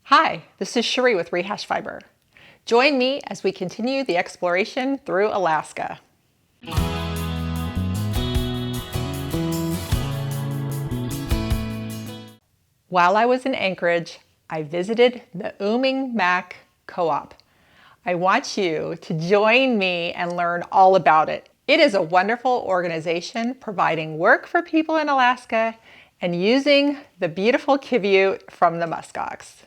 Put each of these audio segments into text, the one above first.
Hi, this is Cherie with Rehashfiber. Join me as we continue the exploration through Alaska. While I was in Anchorage, I visited the Oomingmak Co-op. I want you to join me and learn all about it. It is a wonderful organization providing work for people in Alaska and using the beautiful qiviut from the muskox.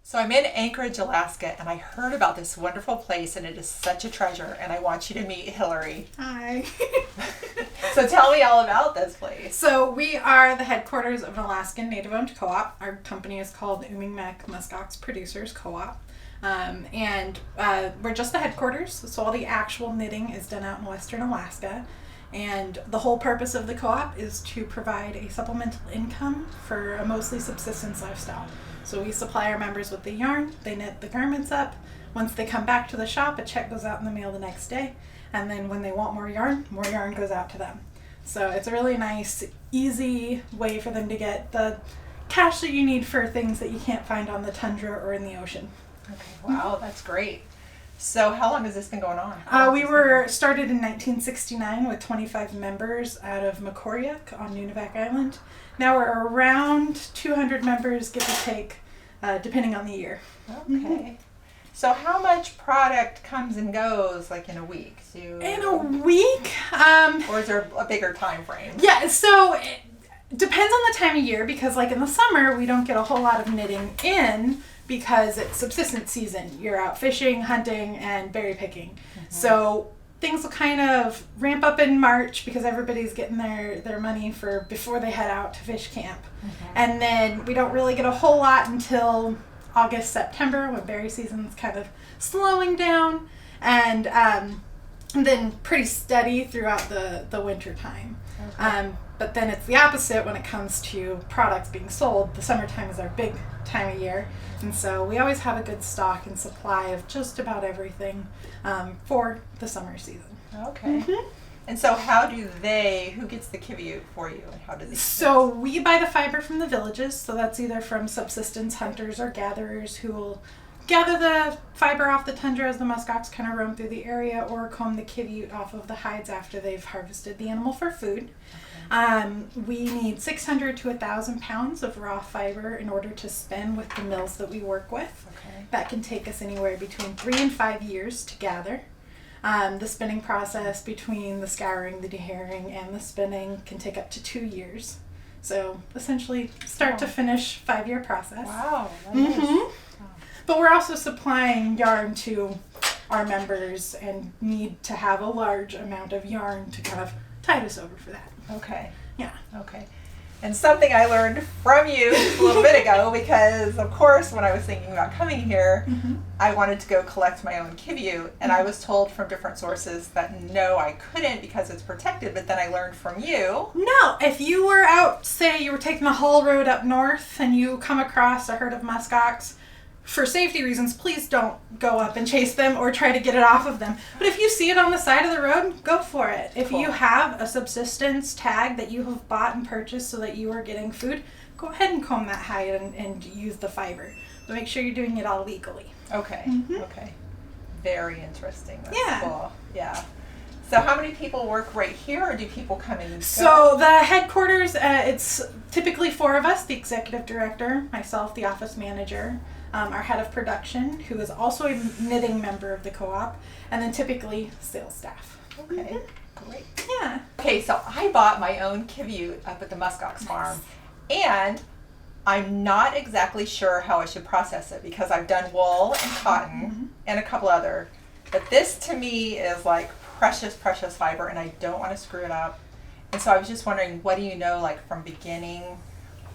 So I'm in Anchorage, Alaska, and I heard about this wonderful place, and it is such a treasure, and I want you to meet Hillary. Hi. So tell me all about this place. So we are the headquarters of an Alaskan native-owned co-op. Our company is called Oomingmak Musk Producers Co-op. And we're just the headquarters, so all the actual knitting is done out in western Alaska. And the whole purpose of the co-op is to provide a supplemental income for a mostly subsistence lifestyle. So we supply our members with the yarn, they knit the garments up. Once they come back to the shop, a check goes out in the mail the next day. And then when they want more yarn goes out to them. So it's a really nice, easy way for them to get the cash that you need for things that you can't find on the tundra or in the ocean. Okay, wow, that's great. So how long has this been going on? We were started in 1969 with 25 members out of Makoriak on Nunivak Island. Now we're around 200 members, give or take, depending on the year. Okay. So how much product comes and goes like in a week? In a week? Or is there a bigger time frame? Yeah, so it depends on the time of year, because like in the summer we don't get a whole lot of knitting in because it's subsistence season. You're out fishing, hunting, and berry picking. Mm-hmm. So things will kind of ramp up in March because everybody's getting their money for before they head out to fish camp. Mm-hmm. And then we don't really get a whole lot until August, September, when berry season's kind of slowing down, and then pretty steady throughout the winter time. Okay. But then it's the opposite when it comes to products being sold. The summertime is our big time of year, and so we always have a good stock and supply of just about everything for the summer season. Okay. Mm-hmm. And so who gets the qiviut for you, and how does it? So we buy the fiber from the villages, so that's either from subsistence hunters or gatherers who will gather the fiber off the tundra as the muskox kind of roam through the area, or comb the qiviut off of the hides after they've harvested the animal for food. Okay. We need 600 to 1,000 pounds of raw fiber in order to spin with the mills that we work with. Okay. That can take us anywhere between 3 and 5 years to gather. The spinning process between the scouring, the dehairing, and the spinning can take up to 2 years. So essentially start to finish 5-year process. Wow. Mm-hmm. But we're also supplying yarn to our members and need to have a large amount of yarn to kind of tide us over for that. Okay. Yeah. Okay. And something I learned from you a little bit ago, because of course when I was thinking about coming here, mm-hmm. I wanted to go collect my own qiviut, and I was told from different sources that no, I couldn't because it's protected, but then I learned from you. No, if you were out, say you were taking the haul road up north and you come across a herd of muskox, for safety reasons, please don't go up and chase them or try to get it off of them. But if you see it on the side of the road, go for it. If you have a subsistence tag that you have bought and purchased so that you are getting food, go ahead and comb that hide and use the fiber. But make sure you're doing it all legally. Okay. Mm-hmm. Okay. Very interesting. That's cool. Yeah. So how many people work right here, or do people come in and go? So the headquarters, it's typically 4 of us, the executive director, myself, the office manager, our head of production, who is also a knitting member of the co-op, and then typically sales staff. Okay, great. Yeah. Okay, so I bought my own qiviut up at the muskox farm, and I'm not exactly sure how I should process it because I've done wool and cotton and a couple other, but this to me is like precious, precious fiber, and I don't want to screw it up. And so I was just wondering, what do you know, like from beginning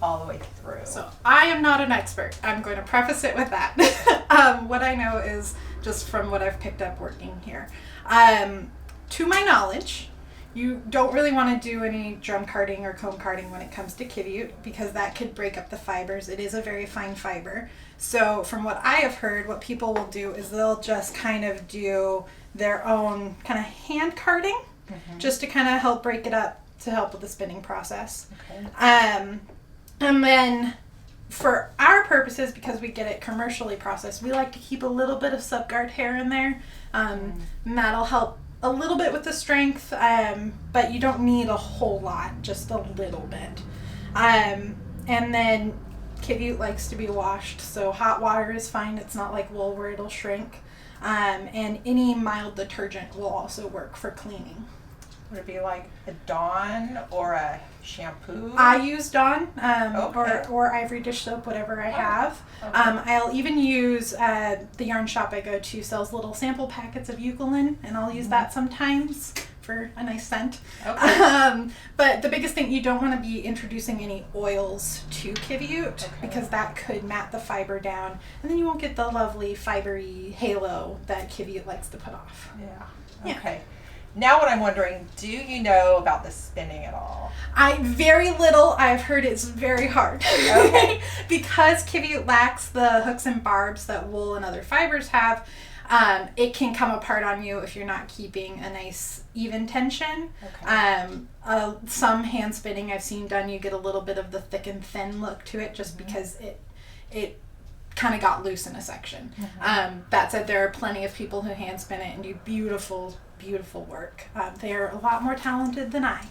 all the way through? So I am not an expert. I'm going to preface it with that. What I know is just from what I've picked up working here. To my knowledge, you don't really want to do any drum carding or comb carding when it comes to qiviut because that could break up the fibers. It is a very fine fiber. So from what I have heard, what people will do is they'll just kind of do their own kind of hand carding just to kind of help break it up to help with the spinning process. Okay. And then for our purposes, because we get it commercially processed, we like to keep a little bit of subguard hair in there. And that'll help a little bit with the strength, but you don't need a whole lot, just a little bit. And then qiviut likes to be washed, so hot water is fine. It's not like wool where it'll shrink. And any mild detergent will also work for cleaning. Would it be like a Dawn or a shampoo? I use Dawn Okay. or Ivory dish soap, whatever I have. Okay. I'll even use the yarn shop I go to sells little sample packets of eucalyptus, and I'll use that sometimes for a nice scent. Okay. But the biggest thing, you don't want to be introducing any oils to qiviut because that could mat the fiber down, and then you won't get the lovely fibery halo that qiviut likes to put off. Yeah. Okay. Now what I'm wondering, do you know about the spinning at all? Very little. I've heard it's very hard. Okay. Because qiviut lacks the hooks and barbs that wool and other fibers have, it can come apart on you if you're not keeping a nice even tension. Okay. Some hand spinning I've seen done, you get a little bit of the thick and thin look to it just because it kind of got loose in a section. That said, there are plenty of people who hand spin it and do beautiful work. They're a lot more talented than I.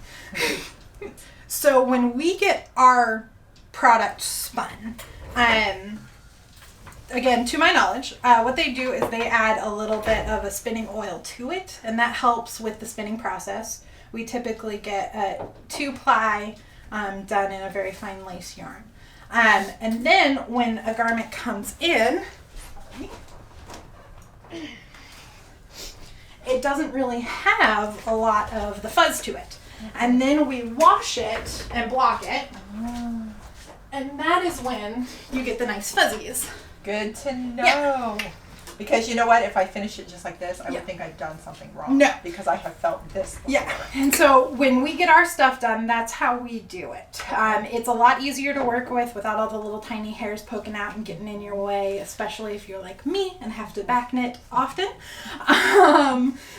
So when we get our product spun, again, to my knowledge, what they do is they add a little bit of a spinning oil to it, and that helps with the spinning process. We typically get a 2-ply done in a very fine lace yarn. And then when a garment comes in, it doesn't really have a lot of the fuzz to it. And then we wash it and block it. And that is when you get the nice fuzzies. Good to know. Yeah. Because you know what? If I finish it just like this, I Yeah. would think I've done something wrong. No. Because I have felt this before. Yeah, and so when we get our stuff done, that's how we do it. It's a lot easier to work with without all the little tiny hairs poking out and getting in your way, especially if you're like me and have to back knit often.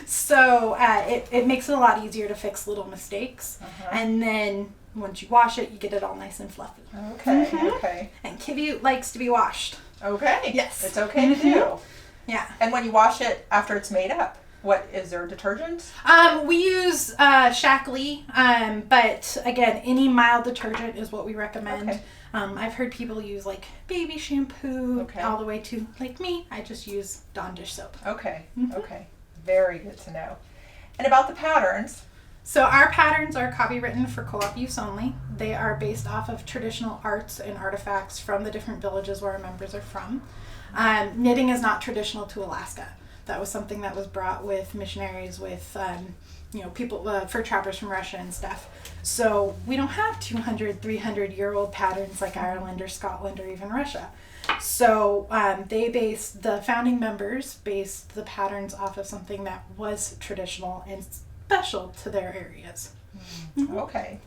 So it makes it a lot easier to fix little mistakes. And then once you wash it, you get it all nice and fluffy. Okay, okay. And qiviut likes to be washed. Okay. Yes. It's okay to do. Yeah. And when you wash it after it's made up, what is there detergent? We use Shackley, but again, any mild detergent is what we recommend. Okay. I've heard people use like baby shampoo, Okay. all the way to like me. I just use Dawn dish soap. Okay, okay. Very good to know. And about the patterns, So our patterns are copywritten for co-op use only. They are based off of traditional arts and artifacts from the different villages where our members are from. Knitting is not traditional to Alaska. That was something that was brought with missionaries, with people, fur trappers from Russia and stuff. So we don't have 200, 300-year-old patterns like Ireland or Scotland or even Russia. So the founding members based the patterns off of something that was traditional and special to their areas. Okay.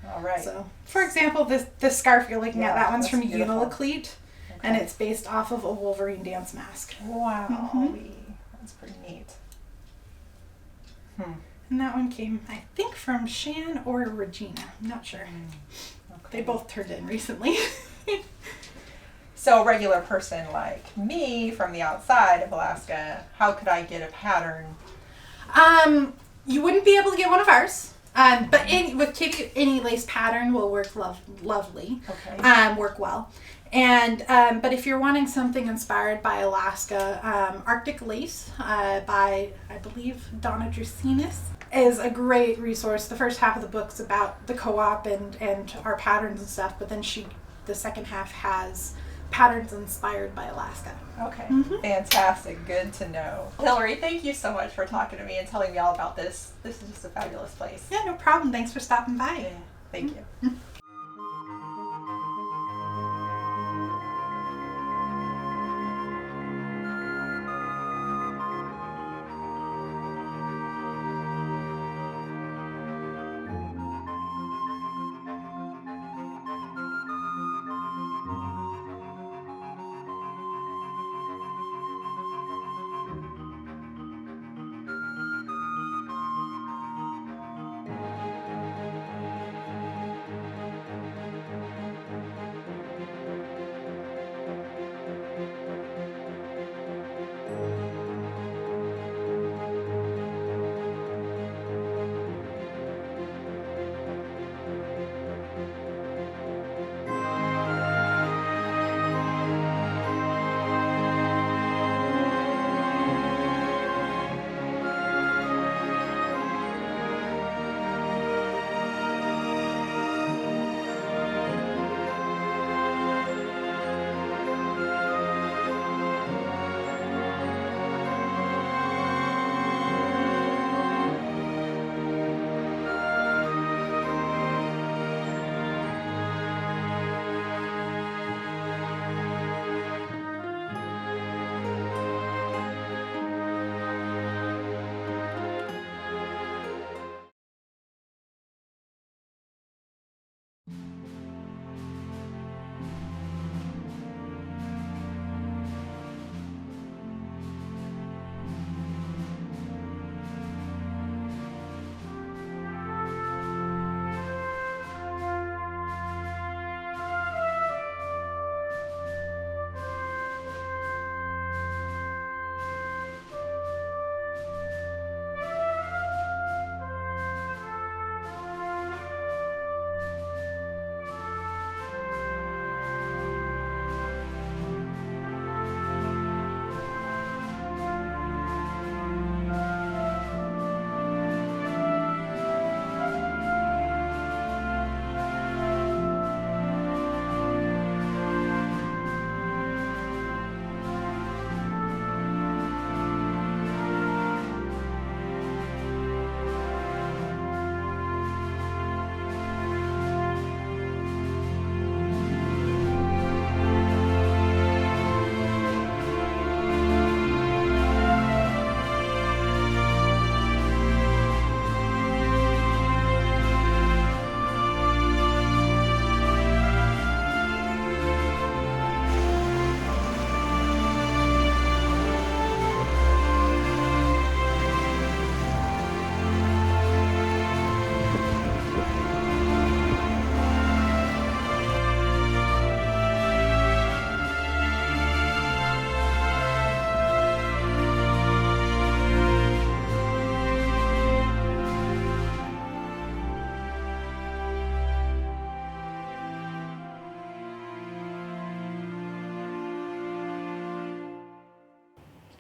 All right. So, for example, this scarf you're looking at, that one's that's from beautiful. Uniloclete, and it's based off of a Wolverine dance mask. Wow. That's pretty neat. And that one came, I think, from Shan or Regina. I'm not sure. They both turned in recently. So a regular person like me from the outside of Alaska, how could I get a pattern? You wouldn't be able to get one of ours. But with qiviut, any lace pattern will work lovely. Okay. Work well. And but if you're wanting something inspired by Alaska, Arctic Lace by, I believe, Donna Drusinis is a great resource. The first half of the book's about the co-op and our patterns and stuff, but then the second half has patterns inspired by Alaska. Okay, fantastic. Good to know. Hillary, thank you so much for talking to me and telling me all about this. This is just a fabulous place. Yeah, no problem. Thanks for stopping by. Yeah, thank you.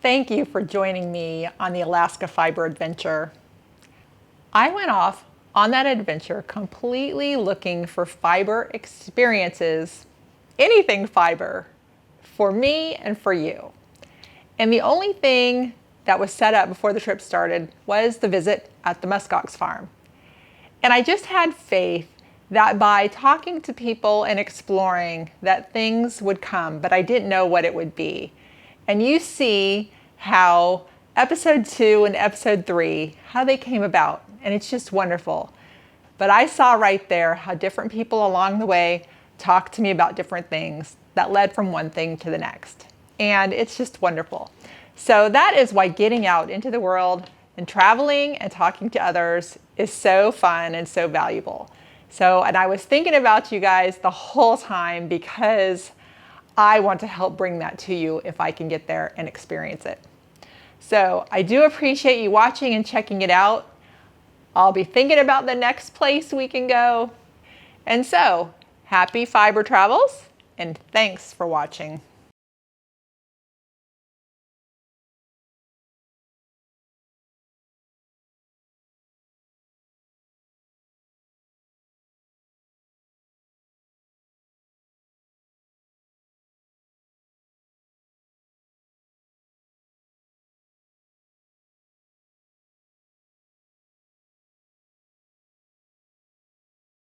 Thank you for joining me on the Alaska Fiber Adventure. I went off on that adventure completely looking for fiber experiences, anything fiber, for me and for you. And the only thing that was set up before the trip started was the visit at the muskox farm. And I just had faith that by talking to people and exploring that things would come, but I didn't know what it would be. And you see how episode 2 and episode 3, how they came about, and it's just wonderful. But I saw right there how different people along the way talked to me about different things that led from one thing to the next. And it's just wonderful. So that is why getting out into the world and traveling and talking to others is so fun and so valuable. And I was thinking about you guys the whole time because I want to help bring that to you if I can get there and experience it. So I do appreciate you watching and checking it out. I'll be thinking about the next place we can go. And so, happy fiber travels and thanks for watching.